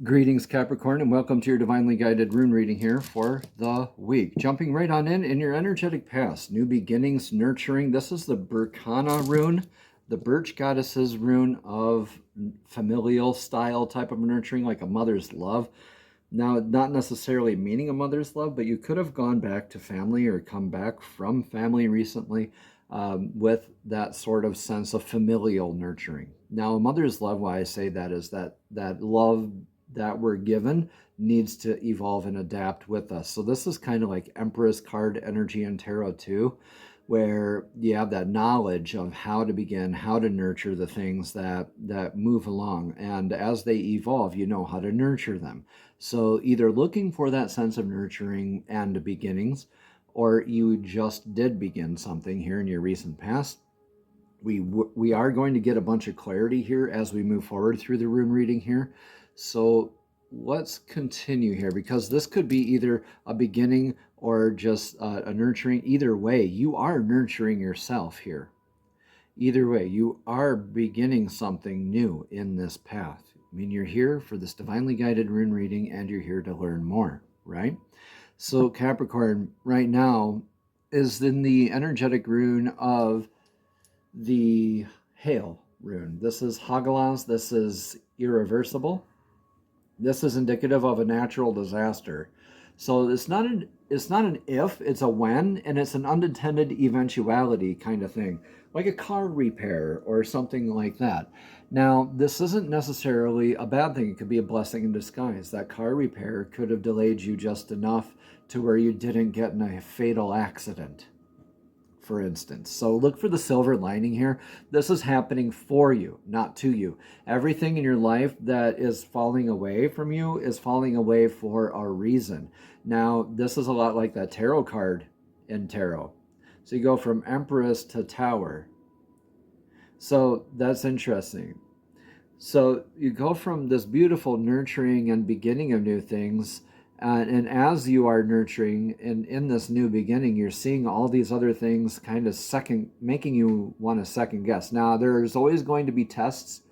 Greetings, Capricorn, and welcome to your divinely guided rune reading here for the week. Jumping right on in your energetic past, new beginnings, nurturing. This is the Burkana rune, the birch goddess's rune of familial style type of nurturing, like a mother's love. Now, not necessarily meaning a mother's love, but you could have gone back to family or come back from family recently with that sort of sense of familial nurturing. Now, a mother's love, why I say that is that love that we're given needs to evolve and adapt with us. So this is kind of like Empress card energy in tarot too, where you have that knowledge of how to begin, how to nurture the things that move along. And as they evolve, you know how to nurture them. So either looking for that sense of nurturing and beginnings, or you just did begin something here in your recent past. We are going to get a bunch of clarity here as we move forward through the rune reading here. So let's continue here, because this could be either a beginning or just a nurturing. Either way, you are nurturing yourself here. Either way, you are beginning something new in this path. I mean, you're here for this divinely guided rune reading, and you're here to learn more, right? So Capricorn right now is in the energetic rune of the hail rune. This is Hagalaz. This is irreversible. This is indicative of a natural disaster. So it's not an if, it's a when, and it's an unintended eventuality kind of thing, like a car repair or something like that. Now, this isn't necessarily a bad thing. It could be a blessing in disguise. That car repair could have delayed you just enough to where you didn't get in a fatal accident, for instance. So look for the silver lining here. This is happening for you, not to you. Everything in your life that is falling away from you is falling away for a reason. Now, this is a lot like that tarot card in tarot. So you go from Empress to Tower. So that's interesting. So you go from this beautiful nurturing and beginning of new things, and as you are nurturing in this new beginning, you're seeing all these other things kind of making you want to second guess. Now, there's always going to be tests.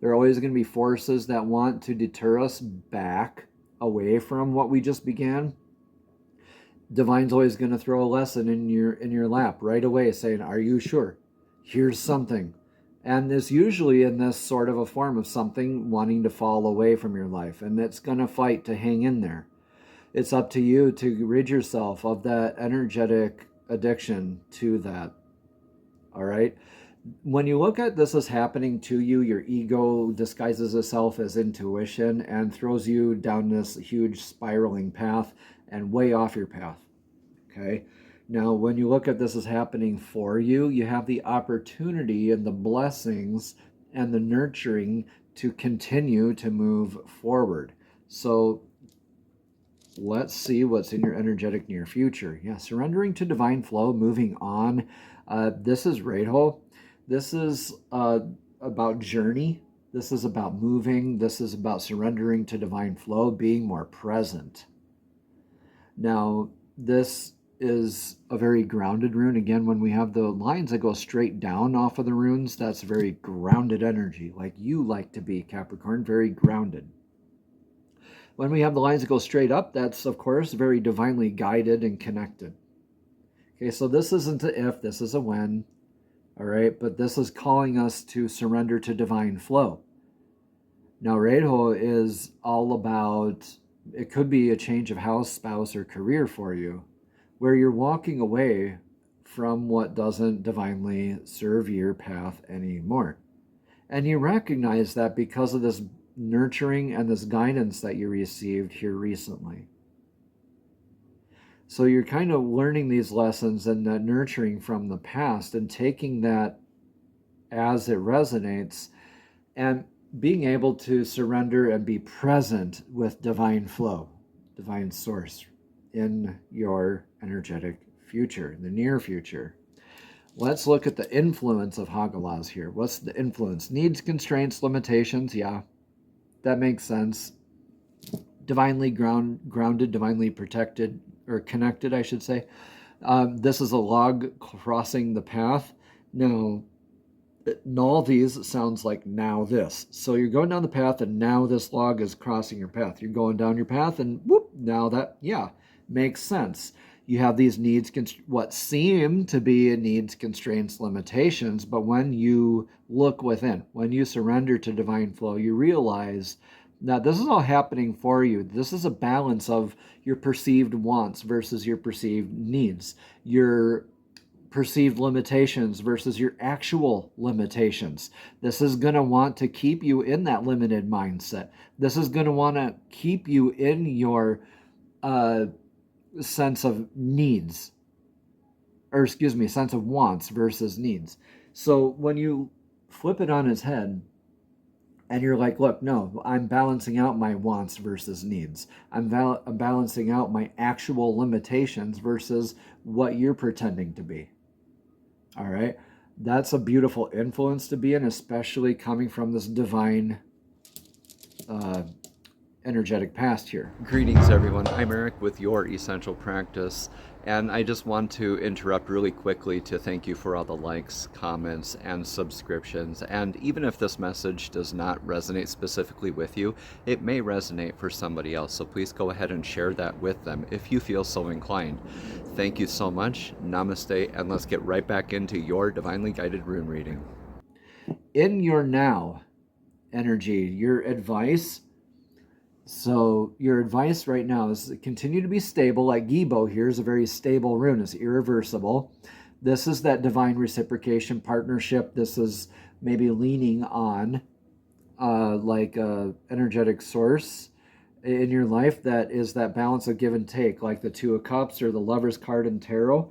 There are always going to be forces that want to deter us back away from what we just began. Divine's always going to throw a lesson in your lap right away, saying, "Are you sure? Here's something." And it's usually in this sort of a form of something wanting to fall away from your life, and it's going to fight to hang in there. It's up to you to rid yourself of that energetic addiction to that. All right? When you look at this as happening to you, your ego disguises itself as intuition and throws you down this huge spiraling path and way off your path. Okay? Now, when you look at this as happening for you, you have the opportunity and the blessings and the nurturing to continue to move forward. So let's see what's in your energetic near future. Yeah, surrendering to divine flow, moving on. This is Radho. This is about journey. This is about moving. This is about surrendering to divine flow, being more present. Now, this is a very grounded rune. Again, when we have the lines that go straight down off of the runes, that's very grounded energy, like you like to be, Capricorn, very grounded. When we have the lines that go straight up, that's, of course, very divinely guided and connected. Okay, so this isn't an if, this is a when, all right? But this is calling us to surrender to divine flow. Now, Radho is all about, it could be a change of house, spouse, or career for you, where you're walking away from what doesn't divinely serve your path anymore. And you recognize that because of this nurturing and this guidance that you received here recently. So you're kind of learning these lessons and that nurturing from the past and taking that as it resonates and being able to surrender and be present with divine flow, divine source in your energetic future, the near future. Let's look at the influence of Hagalaz here. What's the influence? Needs, constraints, limitations. Yeah, that makes sense. Divinely grounded, divinely protected, or connected, I should say. This is a log crossing the path. Now, All these sounds like now this. So you're going down the path and now this log is crossing your path. You're going down your path and whoop, now that, yeah, makes sense. You have these needs, what seem to be needs, constraints, limitations, but when you look within, when you surrender to divine flow, you realize that this is all happening for you. This is a balance of your perceived wants versus your perceived needs, your perceived limitations versus your actual limitations. This is going to want to keep you in that limited mindset. This is going to want to keep you in your sense of needs, or excuse me, sense of wants versus needs. So when you flip it on its head and you're like, look, no, I'm balancing out my wants versus needs. I'm balancing out my actual limitations versus what you're pretending to be. All right, that's a beautiful influence to be in, especially coming from this divine energetic past here. Greetings, everyone. I'm Eric with Your Essential Practice, and I just want to interrupt really quickly to thank you for all the likes, comments, and subscriptions. And even if this message does not resonate specifically with you, it may resonate for somebody else. So please go ahead and share that with them if you feel so inclined. Thank you so much. Namaste, and let's get right back into your divinely guided rune reading. In your now energy, your advice. So your advice right now is to continue to be stable. Like Gibo here is a very stable rune. It's irreversible. This is that divine reciprocation partnership. This is maybe leaning on like a energetic source in your life that is that balance of give and take, like the Two of Cups or the Lover's card in tarot.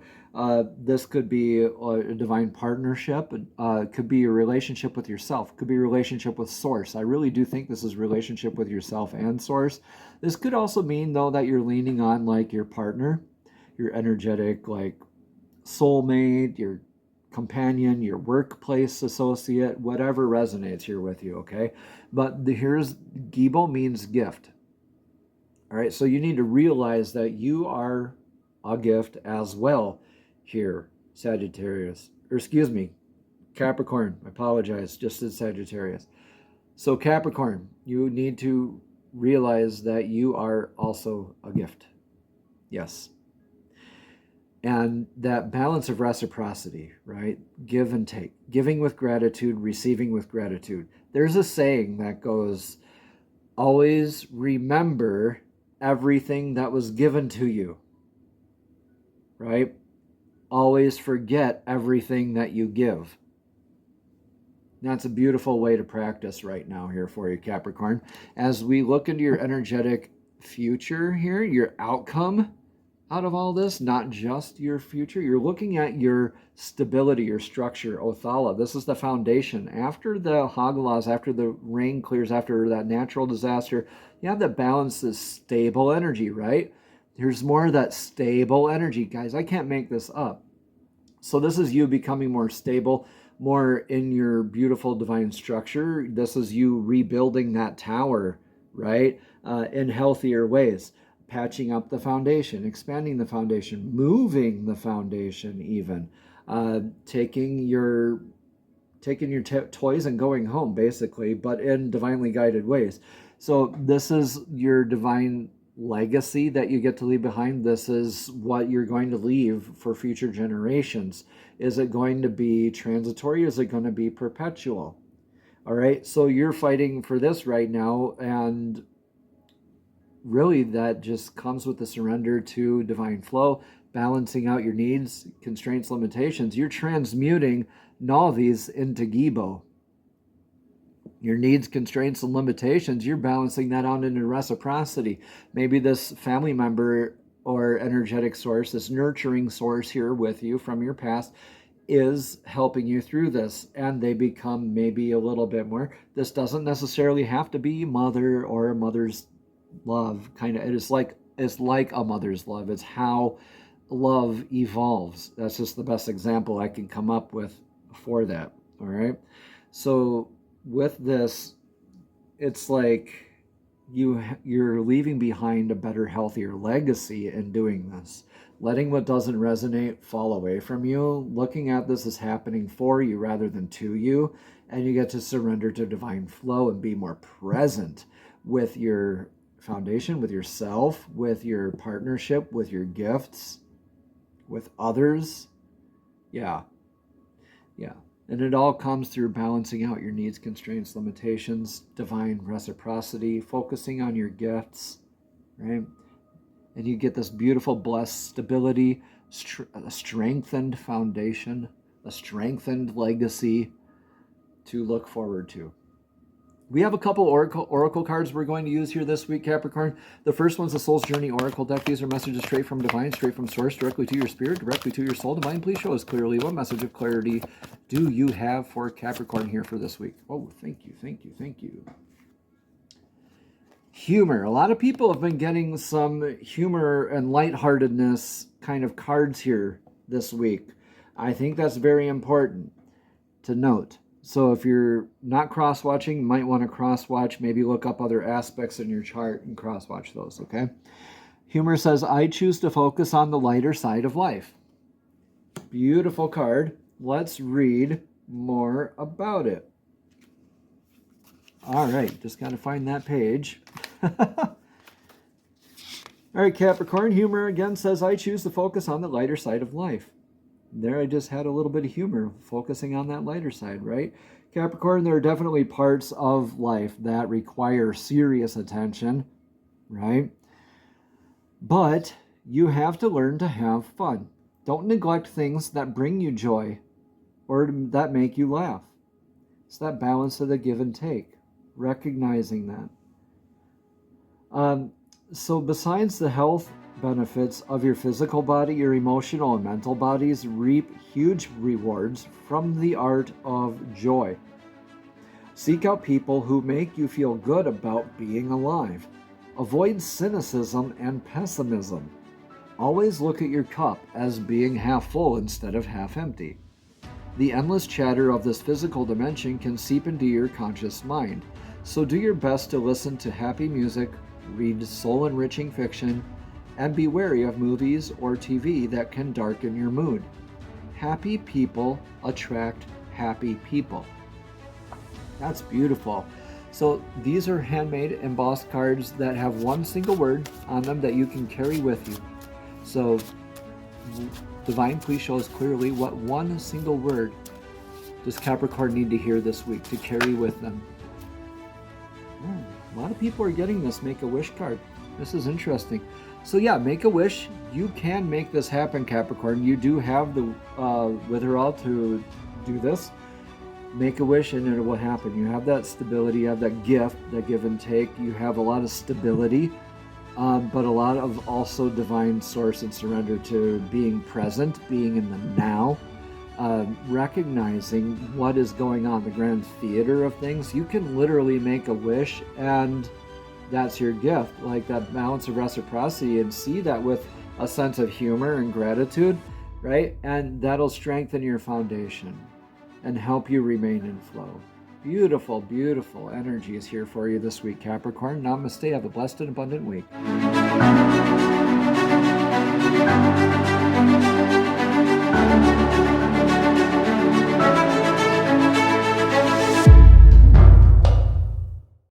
This could be a divine partnership. Could be a relationship with yourself. Could be a relationship with Source. I really do think this is a relationship with yourself and Source. This could also mean, though, that you're leaning on like your partner, your energetic like soulmate, your companion, your workplace associate, whatever resonates here with you, okay? But here's Gibo means gift. All right, so you need to realize that you are a gift as well here, Sagittarius. Or excuse me, Capricorn. I apologize, just as Sagittarius. So Capricorn, you need to realize that you are also a gift. Yes. And that balance of reciprocity, right? Give and take. Giving with gratitude, receiving with gratitude. There's a saying that goes, always remember everything that was given to you, right? Always forget everything that you give. That's a beautiful way to practice right now here for you, Capricorn. As we look into your energetic future here, your outcome out of all this, not just your future, you're looking at your stability, your structure, Othala. This is the foundation. After the Hagalas, after the rain clears, after that natural disaster, you have that balance, this stable energy, right? There's more of that stable energy. Guys, I can't make this up. So this is you becoming more stable, more in your beautiful divine structure. This is you rebuilding that tower, right? In healthier ways. Patching up the foundation, expanding the foundation, moving the foundation even. Taking your toys and going home, basically, but in divinely guided ways. So this is your divine legacy that you get to leave behind. This is what you're going to leave for future generations. Is it going to be transitory? Is it going to be perpetual? All right, so you're fighting for this right now, and really that just comes with the surrender to divine flow, balancing out your needs, constraints, limitations. You're transmuting Navis into Gibo. Your needs, constraints, and limitations, you're balancing that out into reciprocity. Maybe this family member or energetic source, this nurturing source here with you from your past, is helping you through this, and they become maybe a little bit more. This doesn't necessarily have to be mother or a mother's love, kind of. It's like a mother's love. It's how love evolves. That's just the best example I can come up with for that. All right, so with this, it's like you're leaving behind a better, healthier legacy in doing this. Letting what doesn't resonate fall away from you, looking at this as happening for you rather than to you, and you get to surrender to divine flow and be more present with your foundation, with yourself, with your partnership, with your gifts, with others. Yeah. And it all comes through balancing out your needs, constraints, limitations, divine reciprocity, focusing on your gifts, right? And you get this beautiful, blessed stability, a strengthened foundation, a strengthened legacy to look forward to. We have a couple oracle cards we're going to use here this week, Capricorn. The first one's the Soul's Journey Oracle deck. These are messages straight from divine, straight from source, directly to your spirit, directly to your soul. Divine, please show us clearly what message of clarity do you have for Capricorn here for this week? Oh, thank you. Humor. A lot of people have been getting some humor and lightheartedness kind of cards here this week. I think that's very important to note. So if you're not cross-watching, you might want to cross-watch, maybe look up other aspects in your chart and cross-watch those, okay? Humor says, I choose to focus on the lighter side of life. Beautiful card. Let's read more about it. All right, just got to find that page. All right, Capricorn, humor again says, I choose to focus on the lighter side of life. There I just had a little bit of humor, focusing on that lighter side, right? Capricorn, there are definitely parts of life that require serious attention, right? But you have to learn to have fun. Don't neglect things that bring you joy or that make you laugh. It's that balance of the give and take, recognizing that. So besides the health benefits of your physical body, your emotional and mental bodies reap huge rewards from the art of joy. Seek out people who make you feel good about being alive. Avoid cynicism and pessimism. Always look at your cup as being half full instead of half empty. The endless chatter of this physical dimension can seep into your conscious mind, so do your best to listen to happy music, read soul-enriching fiction, and be wary of movies or TV that can darken your mood. Happy people attract happy people. That's beautiful. So these are handmade embossed cards that have one single word on them that you can carry with you. So Divine, please show us clearly what one single word does Capricorn need to hear this week to carry with them. A lot of people are getting this Make-A-Wish card. This is interesting. So yeah, make a wish. You can make this happen, Capricorn. You do have the witherall to do this. Make a wish and it will happen. You have that stability, you have that gift, that give and take. You have a lot of stability, but a lot of also divine source and surrender to being present, being in the now, recognizing what is going on, the grand theater of things. You can literally make a wish and that's your gift, like that balance of reciprocity, and see that with a sense of humor and gratitude, right? And that'll strengthen your foundation and help you remain in flow. Beautiful, beautiful energy is here for you this week, Capricorn. Namaste. Have a blessed and abundant week.